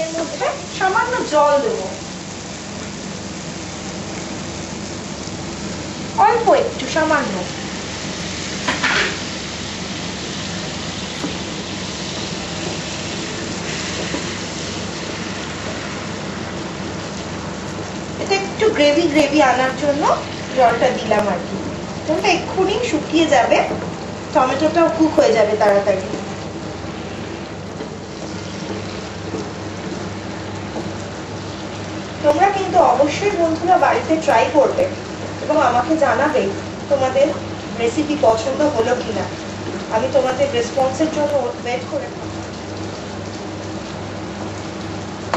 এর মধ্যে সামান্য জল দেবো, অল্প একটু সামান্য। এটা একটু গ্রেভি গ্রেভি আনার জন্য জলটা দিলাম আর কি। জলটা এক্ষুনি শুকিয়ে যাবে, টমেটোটাও কুক হয়ে যাবে তাড়াতাড়ি। তোমরা কিন্তু অবশ্যই বন্ধুরা বাড়িতে ট্রাই করবে এবং আমাকে জানাবে তোমাদের রেসিপি পছন্দ হলো কিনা। আমি তোমাদের রেসপন্সের জন্য ওয়েট করে থাকি।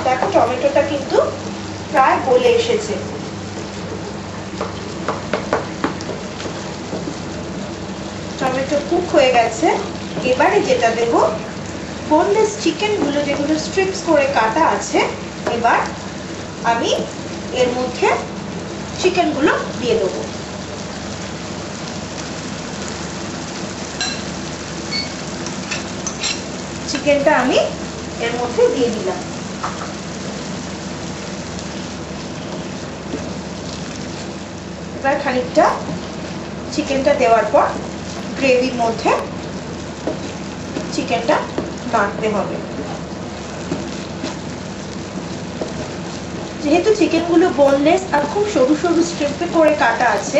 দেখো টমেটোটা কিন্তু প্রায় গলে এসেছে। টমেটো কুক হয়ে গেছে। এবারে যেটা দেব, বোনলেস চিকেন গুলো যেগুলো স্ট্রিপস করে কাটা আছে, এবার আমি এর মধ্যে চিকেন গুলো দিয়ে দেবো। চিকেনটা আমি এর মধ্যে দিয়ে দিলাম। এবার খানিকটা চিকেনটা দেওয়ার পর গ্রেভির মধ্যে চিকেনটা নাড়তে হবে। যেহেতু চিকেনগুলো বোনলেস আর খুব সরু সরু স্ট্রিপে করে কাটা আছে,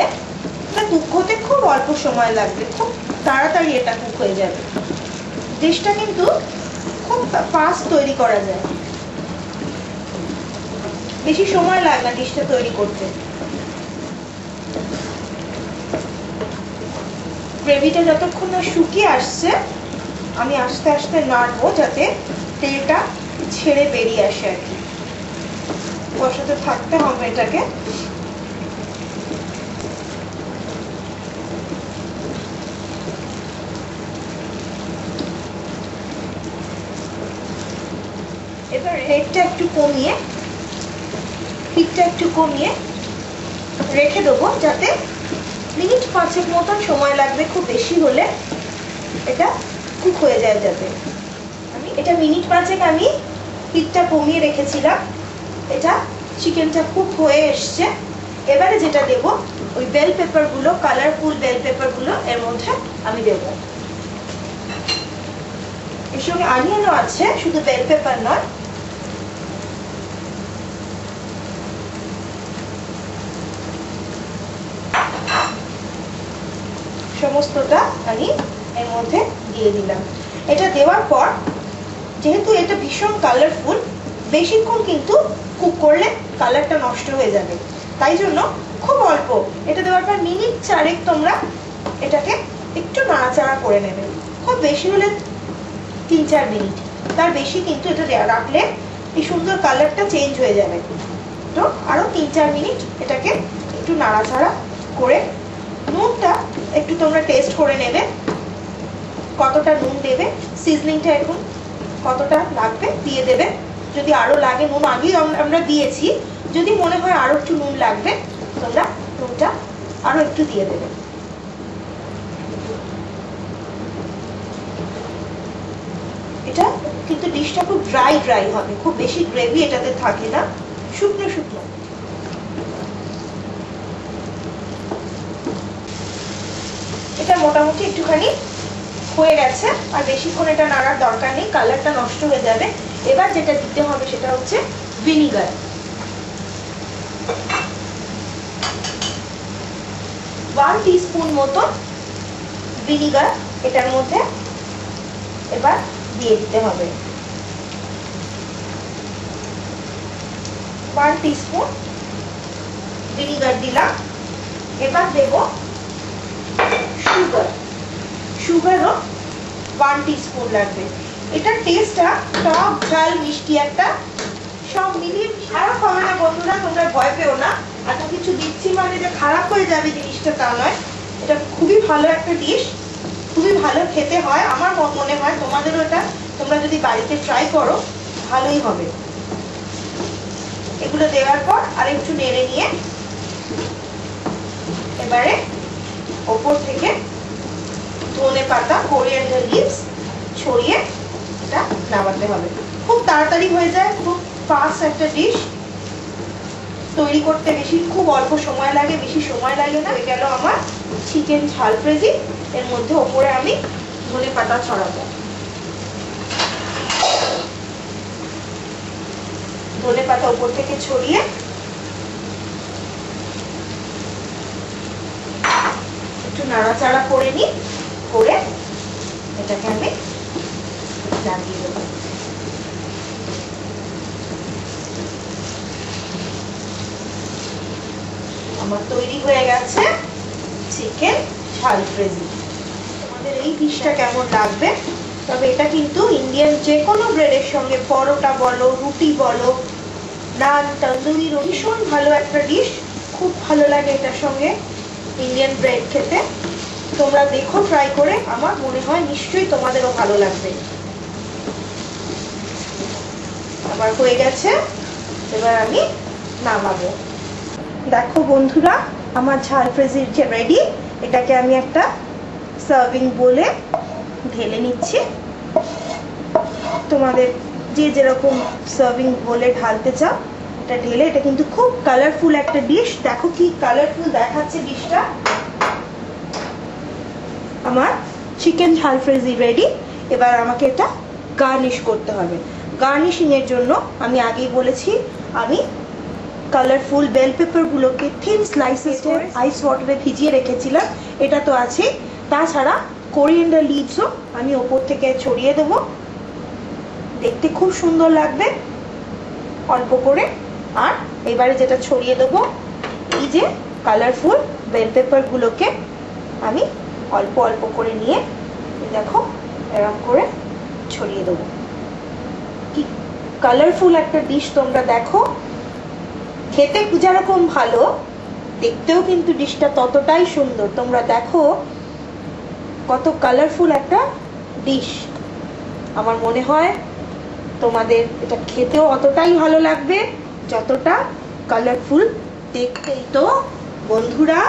এটা কুক হতে খুব অল্প সময় লাগবে, খুব তাড়াতাড়ি এটা কুক হয়ে যাবে। ডিশটা কিন্তু খুব ফাস্ট তৈরি করা যায়, বেশি সময় লাগে না ডিশটা তৈরি করতে। গ্রেভিটা যতক্ষণ না শুকিয়ে আসছে আমি আস্তে আস্তে নাড়বো যাতে তেলটা ছেড়ে বেরিয়ে আসে আর কি। কষাতে থাকতে হবে এটাকে। এবার হিটটা একটু কমিয়ে রেখে দেবো, যাতে মিনিট 5 মতন সময় লাগবে, খুব বেশি হলে এটা কুক হয়ে যায়। যাতে আমি এটা মিনিট 5 আমি হিটটা কমিয়ে রেখেছিলাম। এটা চিকেনটা কুক হয়ে এসছে। এবারে যেটা দেব, ওই বেল পেপার গুলো, কালারফুল বেল পেপার গুলো এর মধ্যে আমি দেব। এর সঙ্গে অনিয়নও আছে, শুধু বেল পেপার নয়। সমস্তটা আমি এর মধ্যে দিয়ে দিলাম। এটা দেওয়ার পর যেহেতু এটা ভীষণ কালারফুল, বেশিক্ষণ কিন্তু কুক করলে কালারটা নষ্ট হয়ে যাবে, তাই জন্য খুব অল্প এটা দেওয়ার পর মিনিট 4 তোমরা এটাকে একটু নাড়াচাড়া করে নেবে। খুব বেশি হলে 3-4 মিনিট, তার বেশি কিন্তু এটা রাখলে এই সুন্দর কালারটা চেঞ্জ হয়ে যাবে। তো আরো 3-4 মিনিট এটাকে একটু নাড়াচাড়া করে, নুনটা একটু তোমরা টেস্ট করে নেবে কতটা নুন দেবে, সিজনিংটা এখন কতটা লাগবে দিয়ে দেবে। যদি আরো লাগে, নুন আগেই আমরা দিয়েছি, যদি মনে হয় আরো একটু নুন লাগবে তোমরা নুনটা আরো একটু দিয়ে দেবে। এটা কিন্তু ডিশটা খুব ড্রাই ড্রাই হবে, খুব বেশি গ্রেভি এটাতে থাকে না, শুকনো শুকনো। এটা মোটামুটি একটুখানি হয়ে গেছে, আর বেশিক্ষণ এটা নাড়ার দরকার নেই, কালারটা নষ্ট হয়ে যাবে। এবার যেটা দিতে হবে সেটা হচ্ছে ভিনিগার। 1 টিস্পুন মতো ভিনিগার এটার মধ্যে এবার দিয়ে দিতে হবে। 1 টিস্পুন ভিনিগার দিলাম। এবার দেব সুগারও 1 টিস্পুন লাগবে। এটার টেস্টটা টক ঝাল মিষ্টি একটা সব মিলিয়ে খারাপ হবে না বন্ধুরা, তোমরা ভয় পেও না। এত কিছু দিচ্ছি মানে যে খারাপ হয়ে যাবে জিনিসটা তা নয়। এটা খুবই ভালো একটা ডিশ, খুবই ভালো খেতে হয়। আমার মনে হয় তোমাদেরও এটা তোমরা যদি বাড়িতে ট্রাই করো ভালোই হবে। এগুলো দেওয়ার পর আর একটু নেড়ে নিয়ে এবারে ওপর থেকে ধনে পাতা, কোরিয়ান্ডার লিভস ছড়িয়ে এটা নামাতে হবে। খুব তাড়াতাড়ি হয়ে যায়, খুব ফাস্ট একটা ডিশ, তৈরি করতে খুব অল্প সময় লাগে, বেশি সময় লাগে না। হয়ে গেল আমার চিকেন ঝালফ্রেজি। এর মধ্যে ওপরে আমি ধনেপাতা ছড়াবো। ধনেপাতা উপর থেকে ছড়িয়ে একটু নাড়াচাড়া করে নিই, করে এটাকে আমি লাগিয়ে দেবো। আমার তৈরি হয়ে গেছে চিকেন ঝালফ্রেজি। তোমাদের এই ডিশটা কেমন লাগবে? তবে এটা কিন্তু ইন্ডিয়ান যে কোনো ব্রেডের সঙ্গে, পরোটা বলো, রুটি বলো, নান, তন্দুরি, ভীষণ ভালো একটা ডিশ। খুব ভালো লাগে এটার সঙ্গে ইন্ডিয়ান ব্রেড খেতে। তোমরা দেখো ট্রাই করে, আমার মনে হয় নিশ্চয়ই তোমাদেরও ভালো লাগবে। আমার হয়ে গেছে, এবার আমি নামাবো। দেখো বন্ধুরা, আমার ঝালফ্রেজি রেডি। এটাকে আমি একটা সার্ভিং বোলে ঢেলে নিচ্ছি। তোমাদের যে যেরকম সার্ভিং বোলে ঢালতে চাও এটা ঢেলে। এটা কিন্তু খুব কালারফুল একটা ডিশ। দেখো কি কালারফুল দেখাচ্ছে ডিশটা। আমার চিকেন ঝালফ্রেজি রেডি। এবার আমাকে এটা গার্নিশ করতে হবে। গার্নিশিং এর জন্য আমি আগেই বলেছি, আমি কালারফুল বেল পেপার গুলোকে থিন স্লাইসেস করে আইস ওয়াটারে ভিজিয়ে রেখেছিলাম, এটা তো আছে। তাছাড়া কোরিয়েন্ডার লিভসও আমি ওপর থেকে ছড়িয়ে দেব, দেখতে খুব সুন্দর লাগবে অল্প করে। আর এবারে যেটা ছড়িয়ে দেবো, এই যে কালারফুল বেল পেপার গুলোকে আমি অল্প অল্প করে নিয়ে দেখো এরকম করে ছড়িয়ে দেবো। কি কালারফুল একটা ডিশ তোমরা দেখো। খেতে যেরকম ভালো, দেখতেও কিন্তু ডিশটা ততটাই সুন্দর। তোমরা দেখো কত কালারফুল একটা ডিশ। আমার মনে হয় তোমাদের এটা খেতেও অতটাই ভালো লাগবে যতটা কালারফুল দেখতে। তো বন্ধুরা,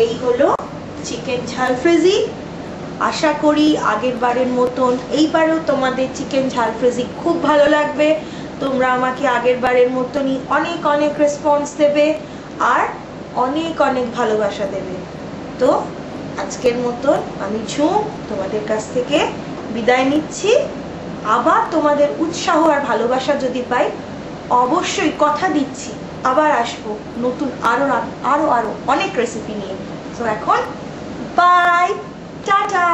এই হলো চিকেন ঝালফ্রেজি। আশা করি আগের বারের মতন এইবারেও তোমাদের চিকেন ঝালফ্রেজি খুব ভালো লাগবে। তোমরা আমাকে আগের বারের মতনই অনেক অনেক রেসপন্স দেবে আর অনেক অনেক ভালোবাসা দেবে। তো আজকের মতন আমি ঝুম তোমাদের কাছ থেকে বিদায় নিচ্ছি। আবার তোমাদের উৎসাহ আর ভালোবাসা যদি পাই, অবশ্যই কথা দিচ্ছি আবার আসবো নতুন আরো আরো আরো অনেক রেসিপি নিয়ে। তো এখন বাই, টাটা।